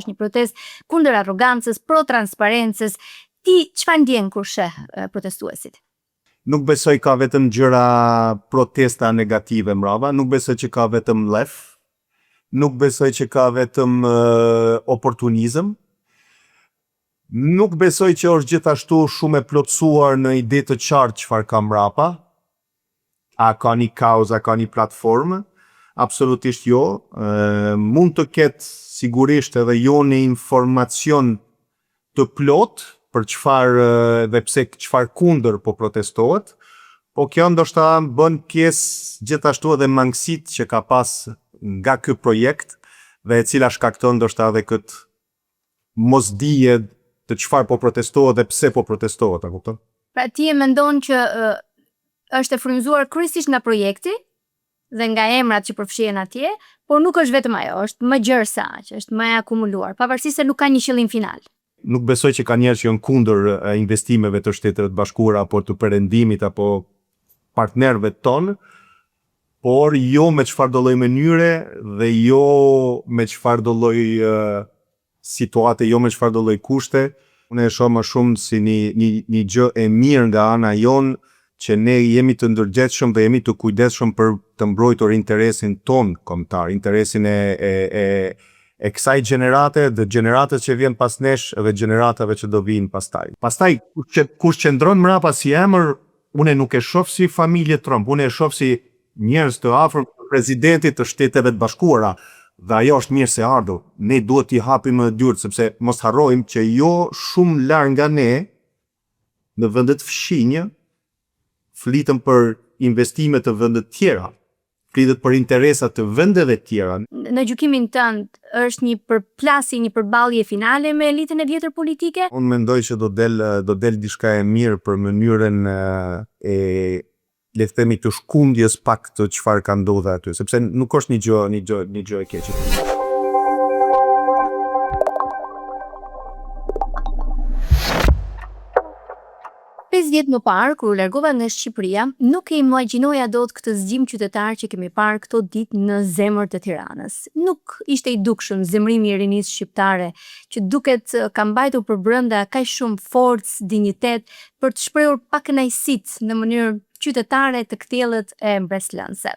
është një protestë kundër arrogancës, pro transparencës. Ti çfarë ndjen kur sheh protestuesit? Nuk besoj ka vetëm gjëra protesta negative mbrapa, nuk besoj që ka vetëm lef, nuk besoj që ka vetëm oportunizëm, nuk besoj që është gjithashtu shumë e plotësuar në ide të qartë çfarë ka mbrapa, a ka një kauzë, a ka një platformë, absolutisht jo, mund të ketë sigurisht edhe jo një informacion të plotë, për dhe pse çfarë kundër po protestohet, po kjo ndoshta bën pjesë gjithashtu edhe mangësitë që ka pas nga ky projekt dhe e cila shkakton ndoshta edhe këtë mosdije të çfarë po protestohet dhe pse po protestohet, a kupton? Pra ti e mendon që është e frymëzuar kryesisht nga projekti dhe nga emrat që përfshihen atje, por nuk është vetëm ajo, është më gjerë se aq, është më e akumuluar, pavarësisht se nuk ka një qëllim final. Nuk besoj që ka njerëz që janë kundër investimeve të Shtetit Bashkuara apo të perëndimit apo partnerëve tonë, por jo me çfarëdo lloj mënyre dhe jo me çfarëdo lloj situate, jo me çfarëdo lloj kushte. Unë e shoh më shumë si një gjë e mirë nga ana jonë që ne jemi të ndërgjegjshëm dhe jemi të kujdesshëm për të mbrojtur interesin ton kombëtar, interesin e kësaj gjenerate, dhe gjeneratës që vjen pas nesh dhe gjeneratave që do vinë pastaj. Pastaj, kush qëndron mrapa si emër, unë nuk e shoh si familje Trump, unë e shoh si njerëz të afër presidentit të Shteteve të Bashkuara, dhe ajo është mirë se ardhur. Ne duhet t'i hapim dyert, sepse mos harrojmë që jo shumë larg nga ne, në vende të fshinjë, flitëm për investime të vende të tjera, flitet për interesat të vendeve të tjera. Në gjykimin tënd është një përplasje, një përballje finale me elitën e vjetër politike? Unë mendoj që do del diçka e mirë për mënyrën le të themi të shkundjes pak të çfarë ka ndodhur aty, sepse nuk është një gjë e keqe. 5 vjet më parë, kur u largova nga Shqipëria, nuk e imagjinoja dot këtë zgjim qytetar që kemi parë këto ditë në zemër të Tiranës. Nuk ishte i dukshëm zemrimi i rinisë shqiptare, që duket ka mbajtur përbrenda kaq shumë forcë, dinjitet për të shprehur pakënaqësitë në mënyrë qytetare të kthellet e mbreslënse.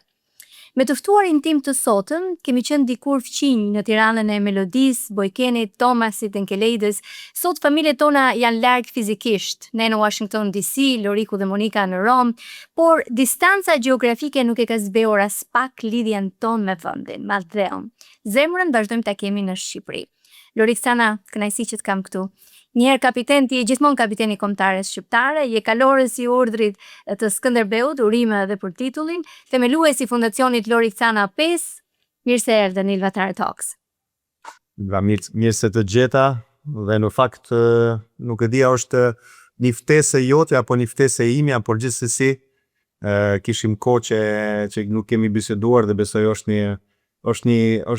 Me të ftuarin tim të sotëm, kemi qenë dikur fqinj në Tiranën e Melodis, Bojkenit, Thomasit, Enkelejdes. Sot familjet tona janë larg fizikisht, ne në Washington DC, Loriku dhe Monika në Rom, por distanca gjeografike nuk e ka zbehur as pak lidhjen tonë me vendin, madhreun. Zemrën vazhdojmë ta kemi në Shqipëri. Loriksana, kënaqësi që të kam këtu. Njëherë kapiten, ti je gjithmonë kapiteni kombëtares shqiptare, je kalorës i urdhrit të Skënderbeut, urime edhe për titullin, themeluesi i Fundacionit Loriksana 5, mirë se erdhe në Ilvatare Talks. Mirë se të gjeta, dhe në fakt nuk e dia është një ftesë jote apo një ftesë imja, por gjithsesi kishim kohë që nuk kemi biseduar dhe besoj është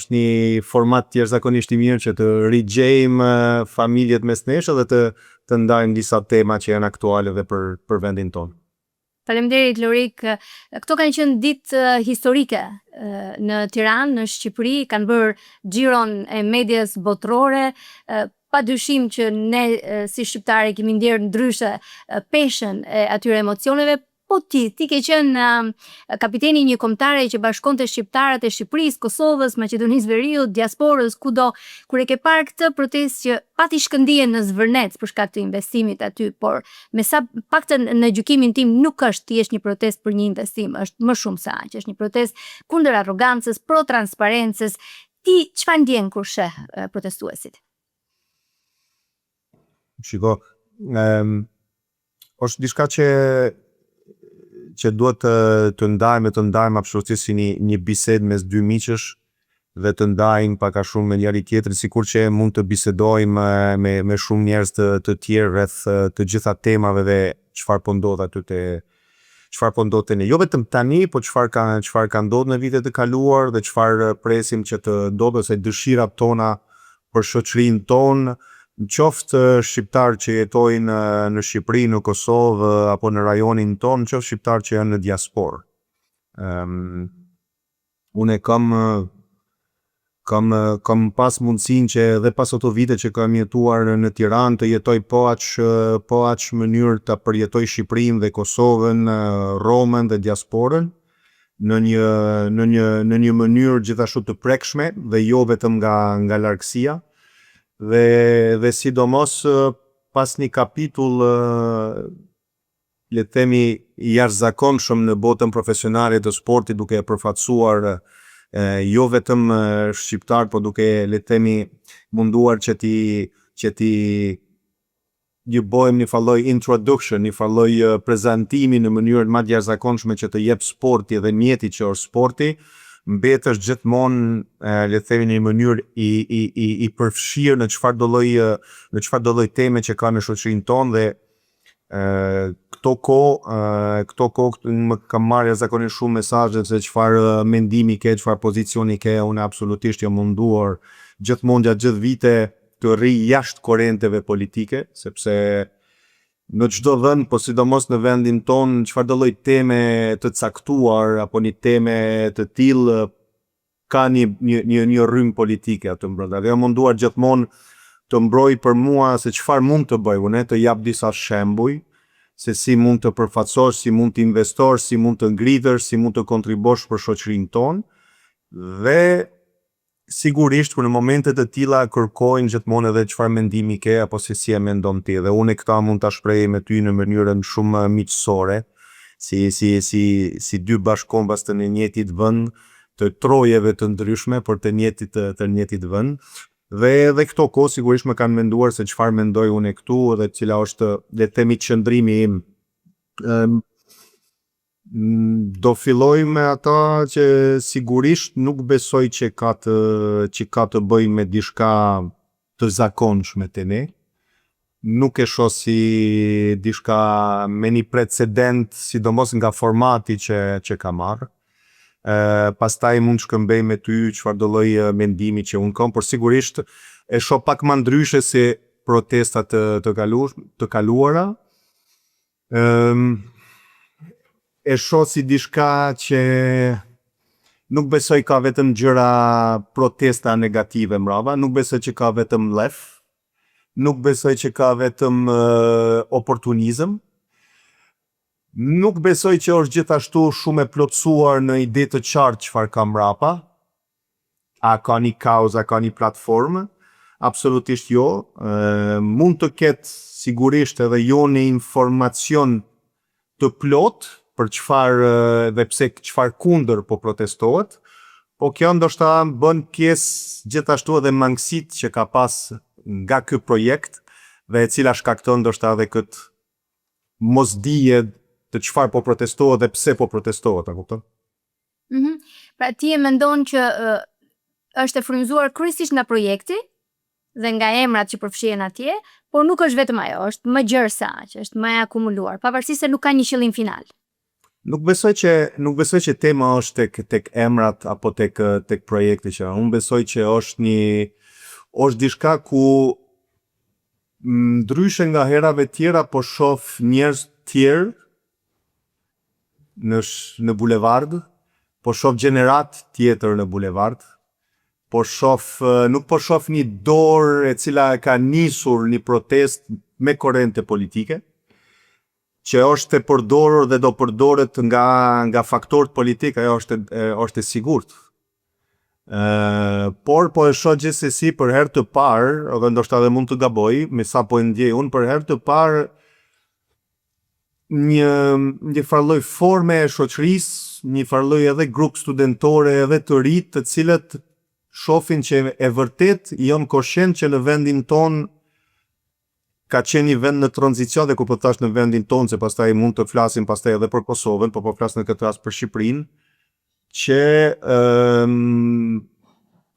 një format jashtëzakonisht i mirë që të rigjejmë familjet mes nesh dhe të ndajmë disa tema që janë aktuale dhe për vendin tonë. Faleminderit Lorik. Këto kanë qenë ditë historike në Tiranë, në Shqipëri, kanë bërë xhiron e medias botërore. Padyshim që ne si shqiptarë kemi ndjerë ndryshe peshën e atyre emocioneve. Po ti ke qenë kapiteni një kombëtare që bashkonte shqiptarët e Shqipërisë, Kosovës, Maqedonisë Veriut, diasporës, kudo, kur e ke parë këtë protestë që pati shkëndije në Zvërnec për shkak të investimit aty, por me sa paktën në gjykimin tim nuk është thjesht një protestë për një investim, është më shumë se aq, është një protestë kundër arrogancës, pro transparencës. Ti çfarë ndjen kur sheh protestuesit? Shiko, është diçka që duhet të ndajmë absolutisht si një bisedë mes dy miqësh dhe të ndajmë pak a shumë me njëri tjetrin, sikur që mund të bisedojmë me shumë njerëz të tjerë rreth të gjitha temave dhe çfarë po ndodh aty çfarë po ndodh tani. Jo vetëm tani, po çfarë ka ndodhur në vitet e kaluar dhe çfarë presim që të ndodhë, ose dëshirat tona për shoqërinë tonë, në qoftë shqiptar që jetojnë në Shqipëri, në Kosovë, apo në rajonin tonë, në qoftë shqiptar që janë në diasporë. Unë kam Kam pas mundësinë që edhe pas ato vite që kam jetuar në Tiranë të jetoj po aq mënyrë të përjetoj Shqipërinë dhe Kosovën, Romën dhe diasporën në një mënyrë gjithashtu të prekshme dhe jo vetëm nga largësia dhe sidomos pas një kapitull le të themi i jashtëzakonshëm në botën profesionale të sportit, duke e përfaqësuar jo vetëm shqiptar, po duke le të themi munduar që ti një bojmë një falloj introduction, një falloj prezantimi në mënyrën më të jashtëzakonshme që të jep sporti dhe mjeti që është sporti, mbetesh gjithmonë le të themi në një mënyrë i përfshirë në çfarëdo lloj teme që ka në shoqërinë tonë dhe këto kohë më kam marrë zakonisht shumë mesazhe se çfarë mendimi ke, çfarë pozicioni ke. Unë absolutisht jam munduar gjithmonë gjatë gjithë vite të rri jashtë korrenteve politike, sepse në çdo vend, po sidomos në vendin tonë, çfarëdo lloj teme të caktuar apo një teme të tillë ka një rrymë politike aty brenda. Dhe jam munduar gjithmonë të mbroj për mua se çfarë mund të bëj unë, të jap disa shembuj se si mund të përfaqësosh, si mund të investosh, si mund të ngritesh, si mund të kontribosh për shoqërinë tonë. Dhe sigurisht kur në momente të tilla kërkojnë gjithmonë edhe çfarë mendimi ke apo se si e mendon ti. Dhe unë këta mund ta shpreh me ty në mënyrën shumë miqësore, si dy bashkëkombas të një njëjtit vend, të trojeve të ndryshme, por të njëjtit vend. Dhe këto kohë sigurisht më kanë menduar se çfarë mendoj unë këtu dhe cila është le të themi qëndrimi im. Do filloj me ata që sigurisht nuk besoj që ka të bëj me diçka të zakonshme te ne. Nuk e shoh si diçka me një precedent, sidomos nga formati që ka marrë. Pastaj mund shkëmbej me ty çfarëdo lloj mendimi që unë kam, por sigurisht e shoh pak më ndryshe se protestat të kaluara. E shoh si diçka që nuk besoj ka vetëm gjëra protesta negative mbrapa, nuk besoj që ka vetëm lef, nuk besoj që ka vetëm oportunizëm. Nuk besoj që është gjithashtu shumë e plotësuar në ide të qartë çfarë ka mbrapa. A ka një kauzë, a ka një platformë? Absolutisht jo. Mund të ketë sigurisht edhe jo një informacion të plot për çfarë kundër po protestohet, po kjo ndoshta bën pjesë gjithashtu edhe mangësitë që ka pas nga ky projekt dhe e cila shkakton ndoshta edhe këtë mosdije të çfarë po protestohet dhe pse po protestohet, a kupton? Pra ti e mendon që është e frymëzuar kryesisht nga projekti dhe nga emrat që përfshihen atje, por nuk është vetëm ajo, është më gjerë se aq, është më e akumuluar, pavarësisht se nuk ka një qëllim final. Nuk besoj që tema është tek emrat apo tek projekti që unë besoj që është diçka ku ndryshe nga herave tjera po shoh njerëz tjerë në bulevard, po shoh gjenerat tjetër në bulevard, nuk po shoh një dorë e cila ka nisur një protest me korrente politike, që është e përdorur dhe do përdoret nga faktorët politik, ajo është e sigurt. Por po e shoh gjithsesi për herë të parë, edhe ndoshta edhe mund të gaboj, me sa po e ndjej unë, për herë të parë një farloj forme e shoqërisë, një farloj edhe grup studentore edhe të rinj, të cilët shohin që e vërtet janë koshient që në vendin ton ka qenë një vend në tranzicion, dhe ku po thash në vendin ton, se pastaj mund të flasim pastaj edhe për Kosovën, po flas në këtë rast për Shqipërinë, që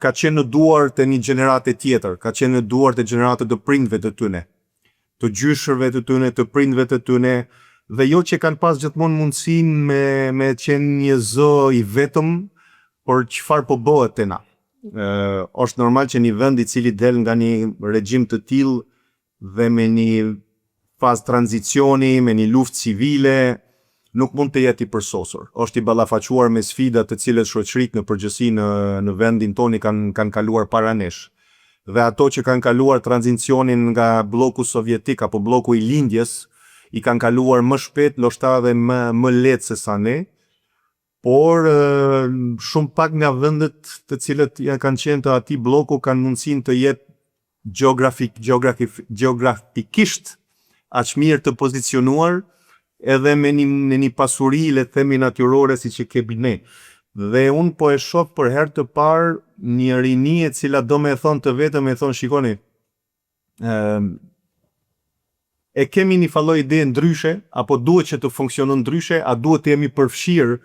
ka qenë në duart e një gjenerate tjetër, ka qenë në duart e gjenerate të prindve të tyne, të gjyshërve të tyne, të prindve të tyne, dhe jo që kanë pas gjithmonë mundësinë me qenë një zë i vetëm, por çfarë po bëhet te na. Është normal që një vend i cili del nga një regjim të tillë dhe me një fazë tranzicioni, me një luftë civile, nuk mund të jetë i përsosur. Është i ballafaquar me sfida të cilët shoqëritë në përgjithësi në vendin tonë kanë kaluar para nesh. Dhe ato që kanë kaluar tranzicionin nga bloku sovjetik apo bloku i lindjes, i kanë kaluar më shpejt, ndoshta edhe më lehtë se sa ne. Por shumë pak nga vendet të cilët kanë qenë të atij bloku kanë mundësinë të jetë gjeografikisht aq mirë të pozicionuar edhe me një pasuri, le të themi, natyrore siç e kemi ne. Dhe unë po e shoh për herë të parë një rini e cila do me thonë të vetëm e thonë shikoni, e kemi një falloj ide ndryshe, apo duhet që të funksionon ndryshe, a duhet të jemi përfshirë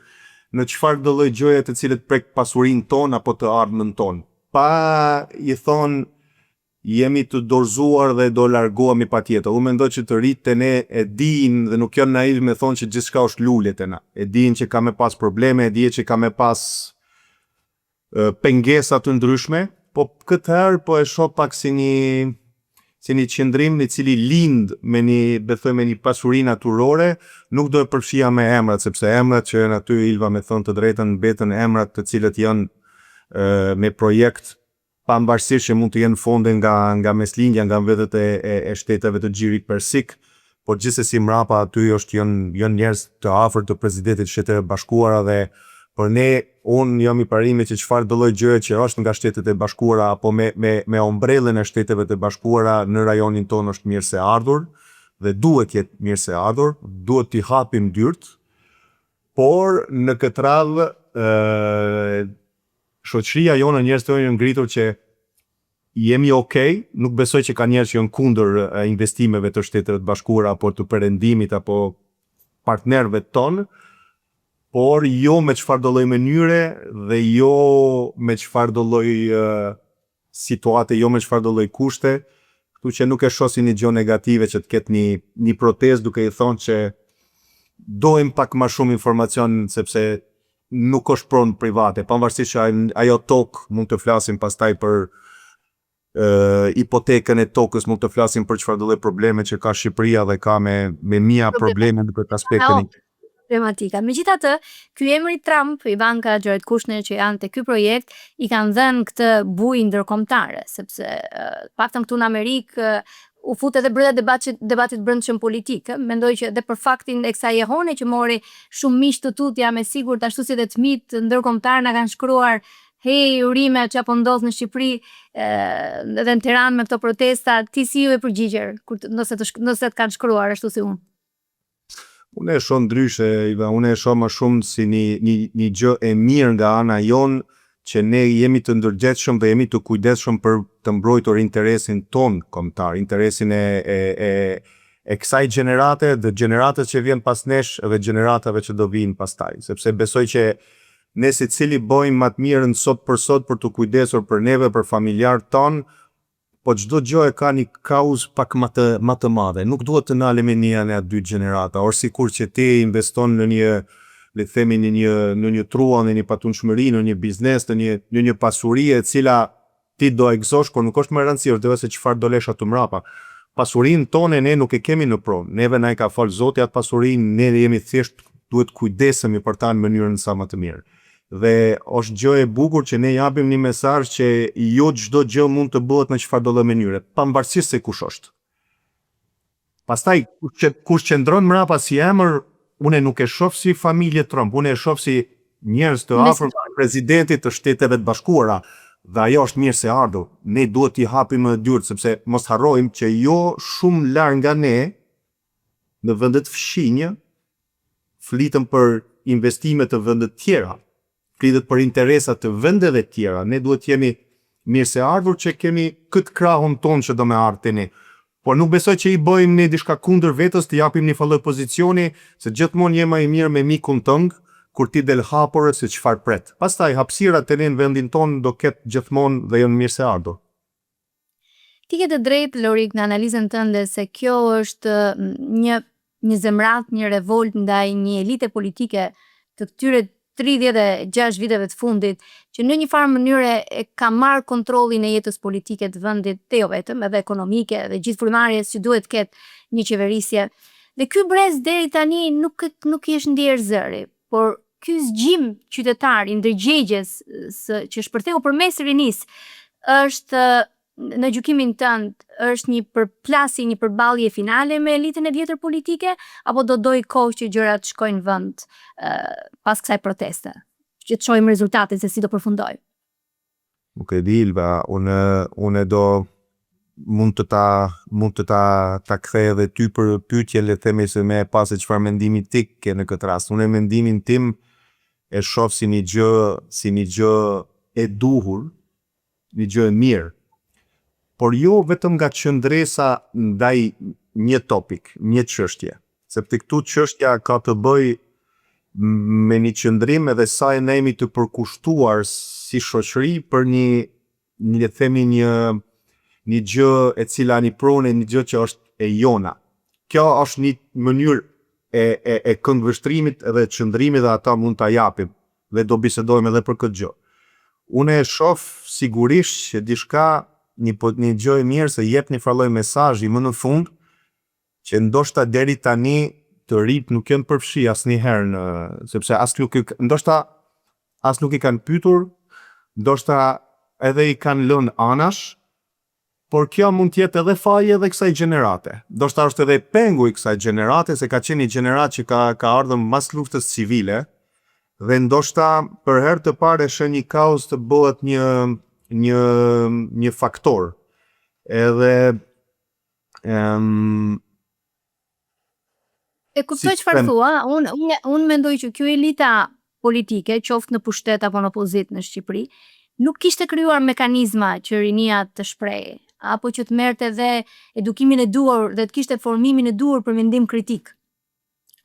në çfarë do lloj gjëje të cilët prek pasurinë tonë apo të ardhmen tonë. Pa i thonë jemi të dorëzuar dhe do largohemi patjetër. Unë mendoj që të rritë të ne e dinë dhe nuk janë naiv me thonë që gjithçka është lule te na. E dinë që ka me pas probleme, e dinë që ka me pas pengesa të ndryshme, po këtë herë po e shoh pak si një qëndrim i cili lind me një pasuri natyrore, nuk do e përfshija me emrat, sepse emrat që janë aty, Ilva, me thënë të drejtën, mbeten emrat të cilët janë me projekt, pavarësisht që mund të jenë fonde nga meslindja, nga vetët e shteteve të Xhirit Persik, por gjithsesi mrapa aty janë njerëz të afërt të presidentit të Shtetit Bashkuara dhe për ne, unë jam i parimit që çfarë do lloj gjëje që është nga Shtetet e Bashkuara apo me ombrellën e Shteteve të Bashkuara në rajonin tonë është mirë se ardhur dhe duhet jetë mirë se ardhur, duhet t'i hapim dyrt, por në këtë radhë shoqëria jonë, njerëzit tonë janë ngritur që jemi okay, nuk besoj që ka njerëz që janë kundër investimeve të Shteteve të Bashkuara apo të perëndimit apo partnerëve tonë, por jo me çfarë do lloj mënyre dhe jo me çfarë do lloj situate, jo me çfarë do lloj kushte, kështu që nuk e shoh si një gjë negative që të ketë një protestë duke i thonë që dojmë pak më shumë informacion sepse nuk është pronë private, pavarësisht që ajo tokë mund të flasim pastaj për hipotekën e tokës, mund të flasim për çfarë do lloj probleme që ka Shqipëria dhe ka me mia probleme në këtë aspektin. Problematika. Megjithatë, ky emri Trump, Ivanka, Jared Kushner që janë te ky projekt, i kanë dhënë këtë bujë ndërkombëtare, sepse paktën këtu në Amerikë u fut edhe brenda debatit brendshëm politik. Mendoj që edhe për faktin e kësaj jehone që mori shumë miq të tutja me sigurt ashtu si edhe të mit ndërkombëtar na kanë shkruar hey, urime që apo ndodh në Shqipëri edhe në Tiranë me këto protesta, ti si ju e përgjigjer nëse të kanë shkruar ashtu si unë? Unë e shoh ndryshe, Iva, unë e shoh më shumë si një gjë e mirë nga ana jonë që ne jemi të ndërgjegjshëm dhe jemi të kujdesshëm për të mbrojtur interesin ton kombëtar, interesin e kësaj gjenerate dhe gjeneratës që vjen pas nesh dhe gjeneratave që do vinë pastaj, sepse besoj që ne secili bëjmë më të mirën sot për të kujdesur për neve, për familjarët ton, po çdo gjë e ka një kauzë pak më të madhe. Nuk duhet të nalemi një anë dy gjenerata, or sikur që ti investon në një, le të themi, në një trua, në një patundshmëri, në një biznes, në një pasuri e cila ti do e gëzosh, por nuk është më e rëndësishme, është se çfarë do lesh aty mbrapa. Pasurinë tonë ne nuk e kemi në pronë. Neve na e ka fal Zoti atë pasurinë, ne jemi thjesht duhet kujdesemi për ta në mënyrën sa më të mirë. Dhe është gjë e bukur që ne japim një mesazh që jo çdo gjë mund të bëhet në çfarë do lloj mënyre, pavarësisht se kush është. Pastaj kush qëndron mbrapa si emër, unë nuk e shoh si familje Trump, unë e shoh si njerëz të afërt presidentit të Shteteve të Bashkuara, dhe ajo është mirë se ardhur. Ne duhet t'i hapim dyert sepse mos harrojmë që jo shumë larg nga ne në vende të fshinjë flitëm për investime të vende të tjera. Flitet për interesat të vendeve të tjera. Ne duhet jemi mirë se ardhur që kemi këtë krahun ton që do me ardhë ne. Por nuk besoj që i bëjmë ne diçka kundër vetës, të japim një fallë pozicioni, se gjithmonë jemi më i mirë me mikun tëng, kur ti del hapur se çfarë pret. Pastaj hapësirat të ne në vendin ton do ketë gjithmonë dhe janë mirë se ardhur. Ti ke të drejtë, Lorik, në analizën tënde se kjo është një zemrat, një revolt ndaj një elite politike të këtyre 36 viteve të fundit, që në një farë mënyre e ka marrë kontrollin e jetës politike të vendit, dhe jo vetëm, edhe ekonomike, dhe gjithë frymëmarrjes që duhet ketë një qeverisje. Dhe ky brez deri tani nuk i është ndier zëri, por ky zgjim qytetar i ndërgjegjes që shpërtheu përmes rinisë është në gjykimin tënd është një përplasje, një përballje finale me elitën e vjetër politike apo do doj kohë që gjërat shkojnë vend pas kësaj proteste, që të shohim rezultatet se si do përfundoj. Nuk e di, Ilva, unë do mund të ta kthej edhe ty për pyetje, le të themi se me pas se çfarë mendimi ti ke në këtë rast. Unë mendimin tim e shoh si një gjë e duhur, një gjë e mirë. Por jo vetëm nga qëndresa ndaj një topik, një çështje. Sepse këtu çështja ka të bëj me një qëndrim edhe sa e ne jemi të përkushtuar si shoqëri për le të themi një gjë e cila një pronë, një gjë që është e jona. Kjo është një mënyrë e këndvështrimit edhe qëndrimit dhe ata mund ta japim dhe do bisedojmë edhe për këtë gjë. Unë e shoh sigurisht që diçka një gjë e mirë se jep një farë mesazhi më në fund që ndoshta deri tani të rit nuk janë përfshi asnjëherë sepse ndoshta as nuk i kanë pyetur, ndoshta edhe i kanë lënë anash, por kjo mund të jetë edhe faje edhe kësaj gjenerate. Ndoshta është edhe pengu i kësaj gjenerate, se ka qenë një gjenerat që ka ardhur mas luftës civile dhe ndoshta për herë të parë është një kauzë të bëhet një faktor. Edhe e kuptoj çfarë thua, unë mendoj që kjo elita politike, qoftë në pushtet apo në opozitë në Shqipëri, nuk kishte krijuar mekanizma që rinia të shprehej, apo që të merrte dhe edukimin e duhur dhe të kishte formimin e duhur për mendim kritik,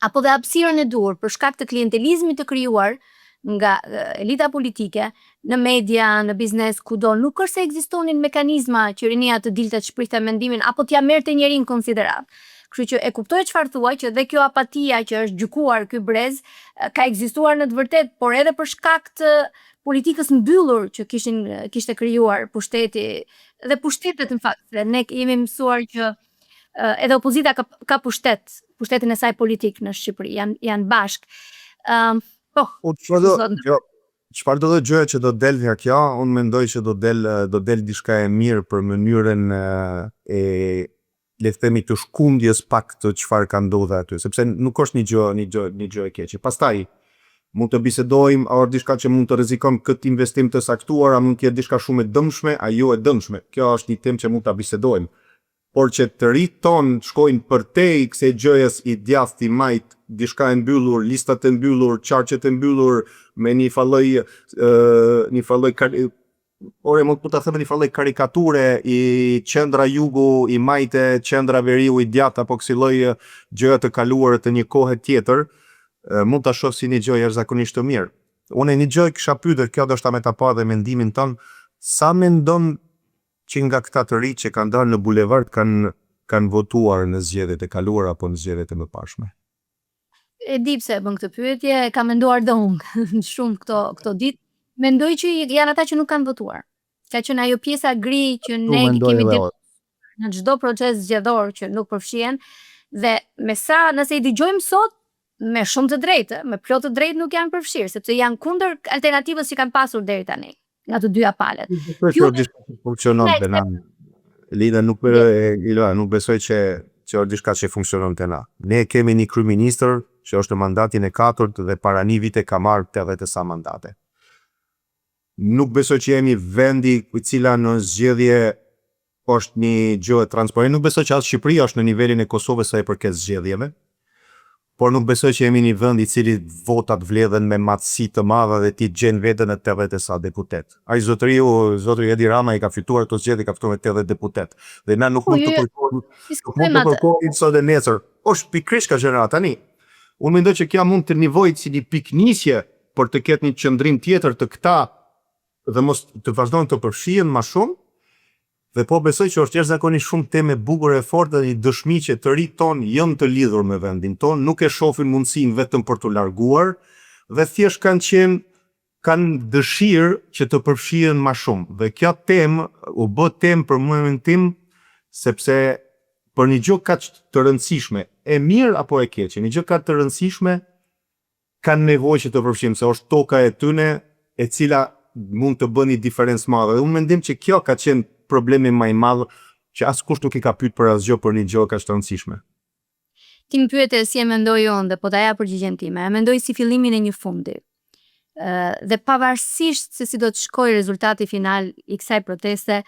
apo dhe hapësirën e duhur për shkak të klientelizmit të krijuar nga elita politike në media, në biznes, kudo. Nuk është se ekzistonin mekanizma që rinia të dilte të shprehte mendimin apo t'ja merrte njerin konsiderat. Kështu që e kuptoj çfarë thua, që dhe kjo apatia që është gjykuar ky brez ka ekzistuar në të vërtetë, por edhe për shkak të politikës mbyllur që kishte krijuar pushteti dhe pushtetet në fakt. Ne jemi mësuar që edhe opozita ka pushtetin e saj politik në Shqipëri, janë bashk. Çfarë do të gjëja që do del nga kjo, unë mendoj që do del diçka e mirë për mënyrën e le të themi të shkundjes pak të çfarë ka ndodhur aty, sepse nuk është një gjë e keqe. Pastaj mund të bisedojmë, a është diçka që mund të rrezikon këtë investim të saktuar, a mund të jetë diçka shumë e dëmshme, a jo e dëmshme. Kjo është një temë që mund ta bisedojmë. Por që të rit ton shkojnë përtej kësaj gjëjes i djathtë i majt, diçka e mbyllur, listat e mbyllur, qarqet e mbyllur me një falloj mund të them një falloj karikature i qendra jugu i majte, qendra veriu i djathtë apo kësaj lloj gjëra të kaluara të një kohe tjetër, mund ta shoh si një gjë jashtëzakonisht të mirë. Unë një gjë kisha pyetur, kjo do shta me ta pa dhe mendimin ton, sa mendon që nga këta të rinj që kanë dalë në bulevard kanë votuar në zgjedhjet e kaluara apo në zgjedhjet e mëparshme? E di pse bën këtë pyetje, kam menduar dhe unë shumë këto ditë. Mendoj që janë ata që nuk kanë votuar. Ka qenë ajo pjesa gri që ne kemi në çdo proces zgjedhor që nuk përfshihen dhe nëse i dëgjojmë sot me shumë të drejtë, me plot të drejtë nuk janë përfshirë, sepse janë kundër alternativës që kanë pasur deri tani, nga të dyja palët. Kjo diçka që funksionon te na. Lida nuk besoj që është diçka që funksionon te na. Ne kemi një kryeministër që është në mandatin e 4 dhe para një vite ka marrë 80 sa mandate. Nuk besoj që jemi vendi i cila në zgjedhje është një gjë e transparente. Nuk besoj që as Shqipëria është në nivelin e Kosovës sa i përket zgjedhjeve. Por nuk besoj që jemi një vend i cili votat vledhen me matësi të madhe dhe ti gjen veten në 80 sa deputet. Ai zotri Edi Rama i ka fituar këto zgjedhje, ka fituar 80 deputet. Dhe na nuk mund të kërkojmë sot e nesër. Është pikërisht ka gjëra tani. Unë mendoj që kjo mund të nivojë si një piknisje për të ketë një qëndrim tjetër të këta dhe mos të vazhdojnë të përfshihen më shumë, dhe po besoj që është jashtëzakonisht shumë temë bukur e fortë dhe një dëshmi që të rinjt tonë janë të lidhur me vendin tonë, nuk e shohin mundësinë vetëm për të larguar dhe thjesht kanë dëshirë që të përfshihen më shumë. Dhe kjo temë u bë temë për momentin tim sepse për një gjë kaq të rëndësishme, e mirë apo e keqe, një gjë kaq të rëndësishme kanë nevojë që të përfshijmë, se është toka e tyne e cila mund të bëni diferencë madhe. Dhe unë mendim që kjo ka qenë problemi më i madh që askush nuk i ka pyet për asgjë për një gjë kaq të rëndësishme. Ti më pyete si e mendoj unë dhe po ta jap përgjigjen time. E mendoj si fillimin e një fundi. Dhe pavarësisht se si do të shkojë rezultati final i kësaj proteste,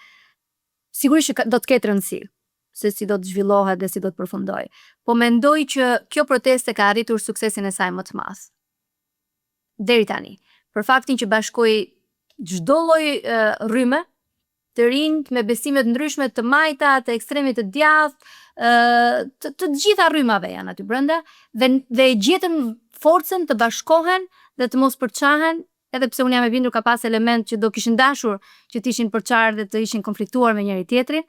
sigurisht që do të ketë rëndësi se si do të zhvillohet dhe si do të përfundojë. Po mendoj që kjo proteste ka arritur suksesin e saj më të madh. Deri tani, për faktin që bashkoi çdo lloj rrymë, të rinjt me besime të ndryshme, të majta, të ekstremit të djathtë, të gjitha rrymave janë aty brenda dhe e gjetën forcën të bashkohen dhe të mos përçahen, edhe pse unë jam e bindur ka pas element që do kishin dashur që të ishin përçarë dhe të ishin konfliktuar me njëri tjetrin.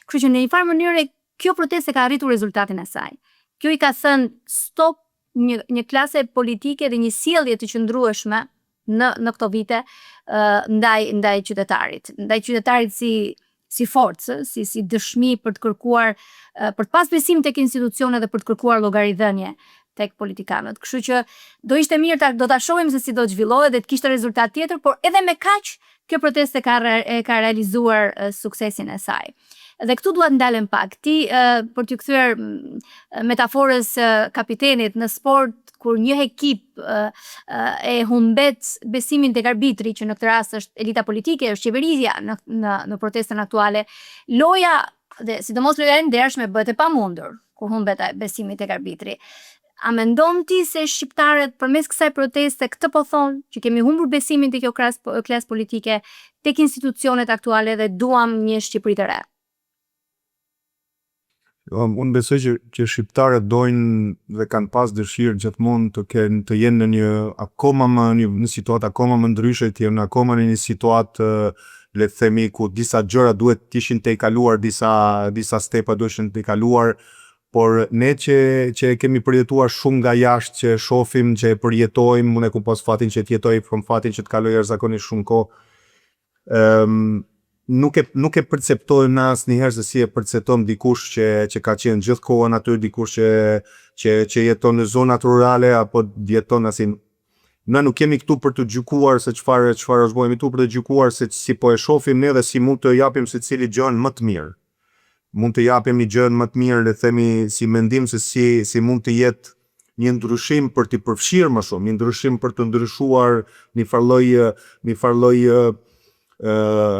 Kështu që në një farë mënyrë kjo proteste ka arritur rezultatin e saj. Kjo i ka thënë stop një klase politike dhe një sjellje të qëndrueshme në këto vite ndaj qytetarit si forcë, si dëshmi për të kërkuar, për të pas besim tek institucionet dhe për të kërkuar llogaridhënie tek politikanët. Kështu që do ishte mirë do ta shohim se si do të zhvillohet dhe të kishte rezultat tjetër, por edhe me kaq kjo proteste ka realizuar suksesin e saj. Dhe këtu duhet ndalem pak. Ti për t'ju kthyer metaforës kapitenit në sport, kur një ekip e humbet besimin tek arbitri, që në këtë rast është elita politike, është qeveria në protestën aktuale, loja dhe sidomos loja e ndershme bëhet e pamundur kur humbet besimi tek arbitri. A mendon ti se shqiptarët përmes kësaj proteste këtë po thonë që kemi humbur besimin te kjo klasë politike, tek institucionet aktuale dhe duam një Shqipëri të re? Unë besoj që shqiptarët dojnë dhe kanë pas dëshirë gjithmonë të jenë në situatë akoma më ndryshe, të jenë akoma në një situatë le të themi ku disa gjëra duhet të ishin të kaluar, disa stepa duhet të kaluar, por ne që kemi përjetuar shumë nga jashtë, që shohim, që e përjetojmë, unë e kam pas fatin që të jetoj, kam fatin që të kaloj jashtëzakonisht shumë kohë. Nuk e perceptojmë në asnjëherë se si e percepton dikush që ka qenë gjithë kohën aty, dikush që jeton në zonat rurale apo jeton asin. Ne nuk jemi këtu për të gjykuar se çfarë është bëjmë, jemi këtu për të gjykuar se si po e shohim ne dhe si mund të japim secili gjën më të mirë. Mund të japim një gjën më të mirë, le të themi si mendim se si mund të jetë një ndryshim për të përfshirë më shumë, një ndryshim për të ndryshuar një farloj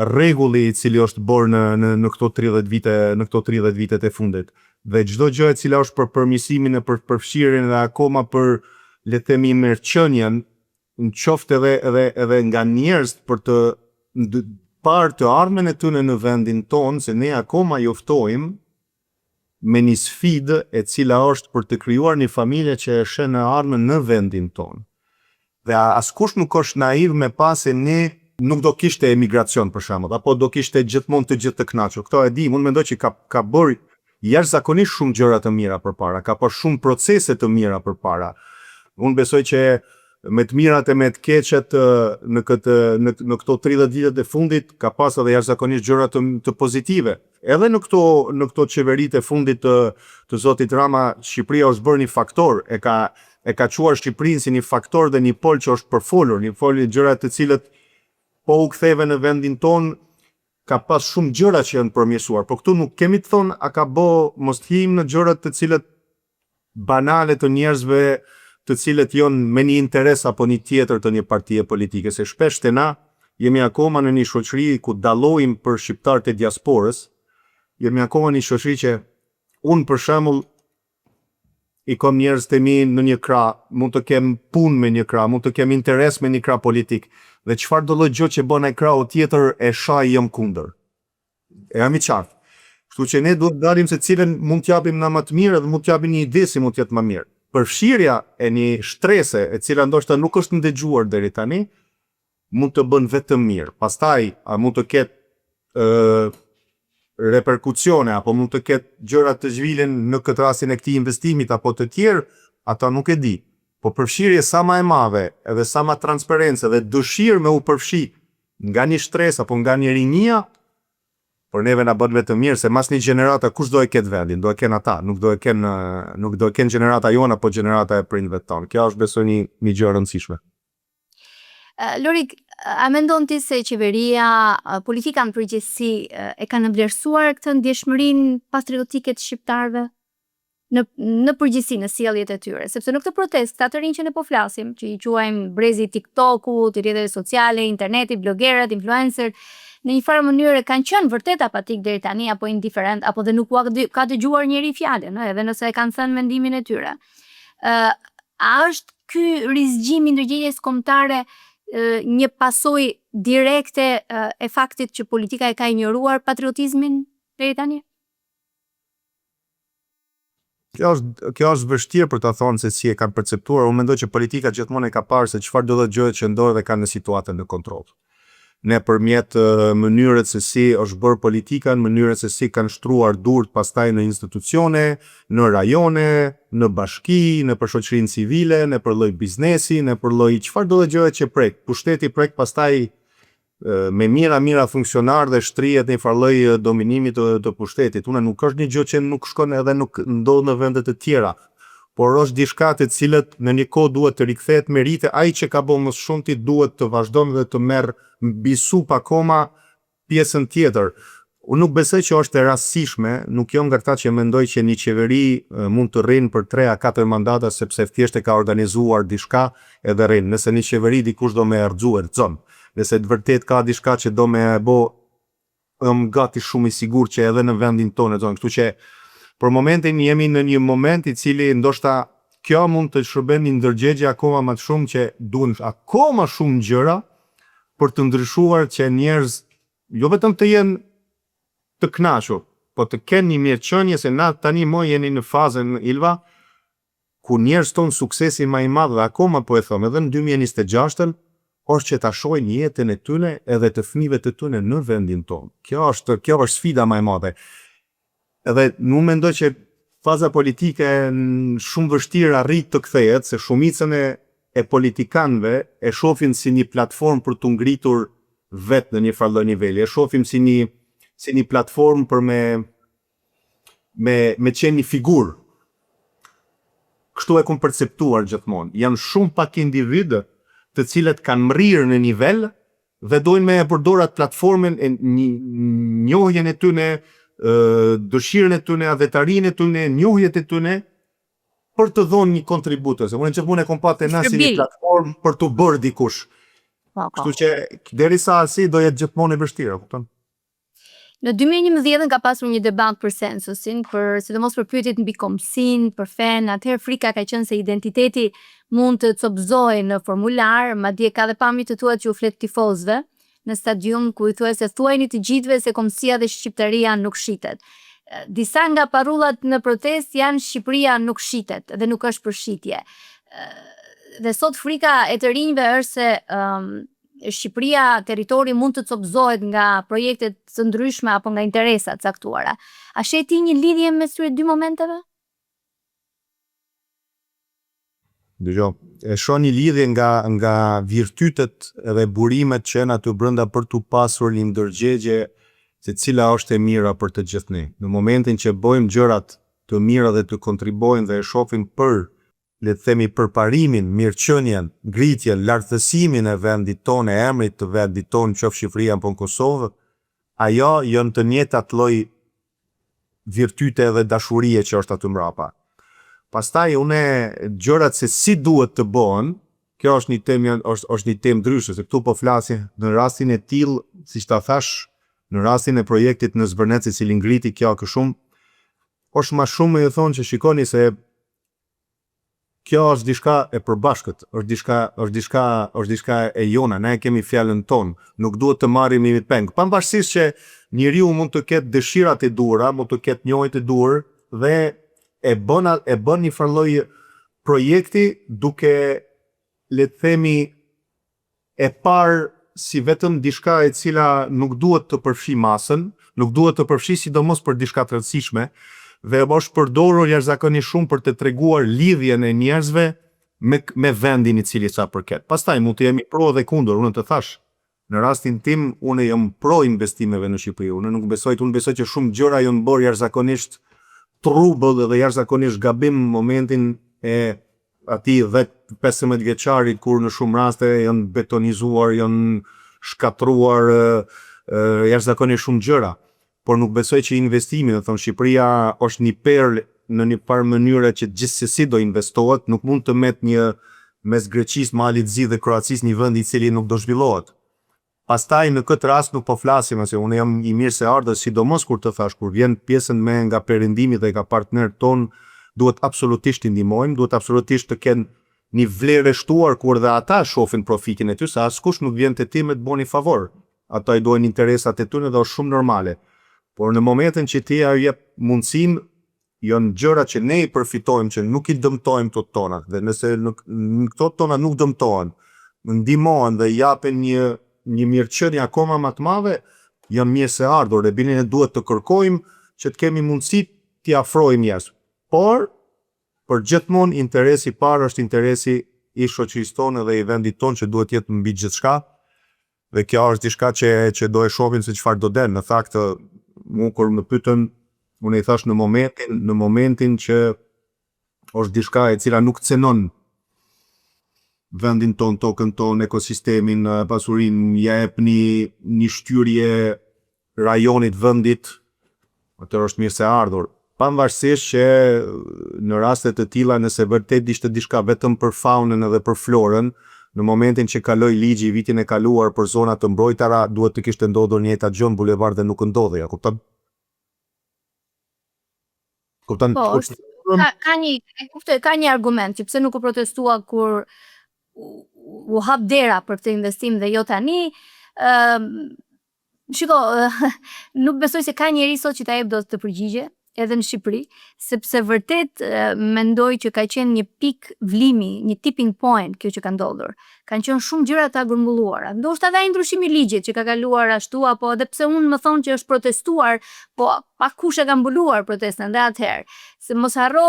rregulli i cili është bërë në këto 30 vitet e fundit. Dhe çdo gjë e cila është për përmirësimin e për përfshirjen dhe akoma për le të themi mirëqenien, në qoftë edhe nga njerëz për të parë të ardhmen e tyre në vendin tonë, se ne akoma ju ftojmë me një sfidë e cila është për të krijuar një familje që e sheh në ardhmen në vendin tonë. Dhe askush nuk është naiv me pas se ne nuk do kishte emigracion për shembull, apo do kishte gjithmonë të gjithë të kënaqur. Këto e di, unë mendoj që ka bërë jashtëzakonisht shumë gjëra të mira përpara, ka pas shumë procese të mira përpara. Unë besoj që me të mirat e me të keqet në këto 30 vitet e fundit ka pas edhe jashtëzakonisht gjëra të pozitive. Edhe në këto qeveritë e fundit të zotit Rama, Shqipëria është bërë një faktor, e ka quar Shqipërinë si një faktor dhe një pol që është përfolur, një pol gjëra të cilët po u ktheve në vendin ton, ka pas shumë gjëra që janë përmirësuar. Po këtu nuk kemi të thonë a ka mos të hijmë në gjërat të cilët banale të njerëzve, të cilët janë me një interes apo një tjetër të një partie politike, se shpesh te na jemi akoma në një shoqëri ku dallojmë për shqiptarët e diasporës, jemi akoma në një shoqëri që unë për shembull i kam njerëz të mi në një krah, mund të kem punë me një krah, mund të kem interes me një krah politik, dhe çfarë do lloj gjë që bën ai krahu tjetër e shaj jam kundër. E jam i qartë. Kështu që ne duhet dalim se cilën mund t'japim na më të mirë dhe mund t'japim një ide si mund të jetë më mirë. Përfshirja e një shtrese e cila ndoshta nuk është ndëgjuar deri tani, mund të bën vetëm mirë. Pastaj a mund të ketë reperkusione apo mund të ketë gjëra të zhvillen në këtë rastin e këtij investimit apo të tjerë, ata nuk e di. Po përfshirje sa më e madhe, edhe sa më transparencë dhe dëshirë me u përfshi nga një stres apo nga një rinia, por neve na bën vetëm mirë se mas një gjenerata kush do e ketë vendin, do e kenë ata, nuk do e kenë gjenerata jona, po gjenerata e prindve tonë. Kjo është besoj një gjë e rëndësishme. Lorik, a mendon ti se qeveria, politika në përgjithësi e kanë vlerësuar këtë ndjeshmërinë patriotike të shqiptarëve? Në përgjithësi në sjelljet e tyre, sepse në këtë protestë, këta të rinj që ne po flasim, që i quajmë brezi TikToku-t, rrjeteve sociale, interneti, blogerët, influencer, në një farë mënyrë kanë qenë vërtet apatik deri tani apo indiferent, apo dhe nuk ka dëgjuar njëri fjalën, edhe nëse e kanë thënë mendimin e tyre. A është ky rizgjim i ndërgjegjës kombëtare një pasojë direkte e faktit që politika e ka injoruar patriotizmin deri tani? Kjo është vështirë për ta thonë se si e kanë perceptuar. Unë mendoj që politika gjithmonë e ka parë se çfarë do të gjëhet që ndodhen dhe kanë në situatën në kontroll. Nëpërmjet mënyrës se si është bërë politika, në mënyrën se si kanë shtruar durt pastaj në institucione, në rajone, në bashki, në shoqërinë civile, në lloj biznesi, në lloj çfarë do të gjëhet që prek. Pushteti prek pastaj me mira funksionar dhe shtrihet në një farlloj dominimi të pushtetit. Unë nuk është një gjë që nuk shkon edhe nuk ndodh në vende të tjera, por është diçka të cilët në një kohë duhet të rikthehet merite, ai që ka bërë më shumë ti duhet të vazhdon dhe të merr mbi sup akoma pjesën tjetër. Unë nuk besoj që është e rastësishme, nuk jam nga ata që mendoj që një qeveri mund të rrinë për 3 a 4 mandata sepse thjesht e ka organizuar diçka edhe rrinë. Nëse një qeveri dikush do me erxon. Nëse të vërtet ka diçka që do me bo, gati shumë i sigurt që edhe në vendin tonë, kështu që për momentin jemi në një moment i cili ndoshta kjo mund të shërben një ndërgjegje akoma më të shumë që duhen akoma shumë gjëra për të ndryshuar që njerëz jo vetëm të jenë të kënaqur, po të kenë një mirëqenie se na tani mo jeni në fazën Ilva ku njerëz tonë suksesin më i madh dhe akoma po e them edhe në 2026 është që ta shohin jetën e tyre edhe të fëmijëve të tyre në vendin tonë. Kjo është sfida më e madhe. Edhe nuk mendoj që faza politike shumë vështirë arrit të kthehet, se shumicën e politikanëve e shohin si një platformë për të ngritur vetë në një farë niveli. E shohim si një platformë për me qenë një figurë. Kështu e kam perceptuar gjithmonë. Janë shumë pak individë të cilët kanë mrirë në nivel dhe dojnë me e përdorat platformën e njohjen e tyne, dëshirën e tyne, adhetarinë e tyne, njohjet e tyne për të dhonë një kontribut. Se unë gjithmonë e kom patë na si një platformë për të bërë dikush. Kështu që derisa asi do jetë gjithmonë e vështirë, kupton? Në 2011 ka pasur një debat për censusin, sidomos për pyetjet mbi kombësinë, për fen, atëherë frika ka qenë se identiteti mund të copëzohej në formular, madje ka dhe pamje të thuat që u flet tifozëve në stadium ku i thuhet se thuajini të gjithëve se kombësia dhe shqiptaria nuk shitet. Disa nga parullat në protest janë Shqipëria nuk shitet dhe nuk është për shitje. Dhe sot frika e të rinjve është se Shqipëria, territori mund të copëzohet nga projekte të ndryshme apo nga interesa të caktuara. A sheh ti një lidhje mes këtyre dy momenteve? Dëgjoj, e shoh një lidhje nga virtytet dhe burimet që janë aty brenda për të pasur një ndërgjegje se cila është e mira për të gjithë ne. Në momentin që bëjmë gjërat të mira dhe të kontribojnë dhe e shohim për le të themi përparimin, mirëqenien, ngritjen, lartësimin e vendit tonë, e emrit të vendit tonë, qoftë Shqipëria apo Kosovë, ajo janë të njëjtat lloj virtyte dhe dashurie që është aty mbrapa. Pastaj gjërat se si duhet të bëhen, kjo është një temë ndryshe, se këtu po flasim në rastin e tillë, siç ta thash, në rastin e projektit në Zbërnec i cili ngriti kjo shumë, është më shumë me thonë që shikoni se kjo është diçka e përbashkët, është diçka e jona, ne kemi fjalën tonë, nuk duhet të marrim një peng. Pavarësisht që njeriu mund të ketë dëshirat e duhura, mund të ketë njohjet e duhur dhe e bën një farlloj projekti duke le të themi e parë si vetëm diçka e cila nuk duhet të përfshi masën, nuk duhet të përfshi sidomos për diçka të rëndësishme, dhe është përdorur jashtëzakonisht shumë për të treguar lidhjen e njerëzve me vendin i cili sa përket. Pastaj mund të jemi pro dhe kundër, unë të thash, Në rastin tim, unë jam pro investimeve në Shqipëri. Unë besoj që shumë gjëra janë bërë jashtëzakonisht trubëll dhe jashtëzakonisht gabim në momentin e atij 10-15 vjeçarit kur në shumë raste janë betonizuar, janë shkatruar jashtëzakonisht shumë gjëra. Por nuk besoj që investimi, do thonë Shqipëria është një perlë në një farë mënyre që gjithsesi do investohet, nuk mund të met një mes Greqisë, Malit Zi dhe Kroacisë një vend i cili nuk do zhvillohet. Pastaj në këtë rast nuk po flasim se unë jam i mirë se ardhës, sidomos kur të thash, kur vjen pjesën me nga perëndimi dhe nga partner ton, duhet absolutisht të ndihmojmë, duhet absolutisht të kenë një vlerë shtuar kur dhe ata shohin profitin e tyre, se askush nuk vjen te ti me të bëni favor. Ata i dojnë interesat e tyre dhe është shumë normale. Por në momentin që ti ajo jep mundësinë, janë gjëra që ne i përfitojmë, që nuk i dëmtojmë këto tona. Dhe nëse këto tona nuk dëmtohen, ndihmohen dhe japin një mirëqenie akoma më të madhe, janë mirë se ardhur dhe bini ne duhet të kërkojmë që të kemi mundësi t'i afrojmë njerëz. Por për gjithmonë interesi i parë është interesi i shoqërisë tonë dhe i vendit tonë që duhet jetë mbi gjithçka. Dhe kjo është diçka që do e shohim se çfarë do den. Në fakt, mua kur më pyetën, unë i thash në momentin që është diçka e cila nuk cenon vendin ton, tokën ton, ekosistemin, pasurinë, ja jep një shtyrje rajonit, vendit, atëherë është mirë se ardhur. Pavarësisht që në raste të tilla, nëse vërtet ishte diçka vetëm për faunën edhe për florën, në momentin që kaloi ligji vitin e kaluar për zona të mbrojtara, duhet të kishte ndodhur një njëjta gjë në bulevard dhe nuk ndodhi, ja kupton? Kupton? Po, ka një argument që pse nuk u protestua kur u hap dera për këtë investim dhe jo tani. Shiko, nuk besoj se ka njeri sot që ta jep dot të përgjigje edhe në Shqipëri, sepse vërtet mendoj që ka qenë një pik vlimi, një tipping point kjo që ka ndodhur. Kanë qenë shumë gjëra të agrumbulluara. Ndoshta edhe ai ndryshimi i ligjit që ka kaluar ashtu, apo edhe pse unë më thonë që është protestuar, po pa kush e ka mbuluar protestën dhe atëherë. Se mos harro,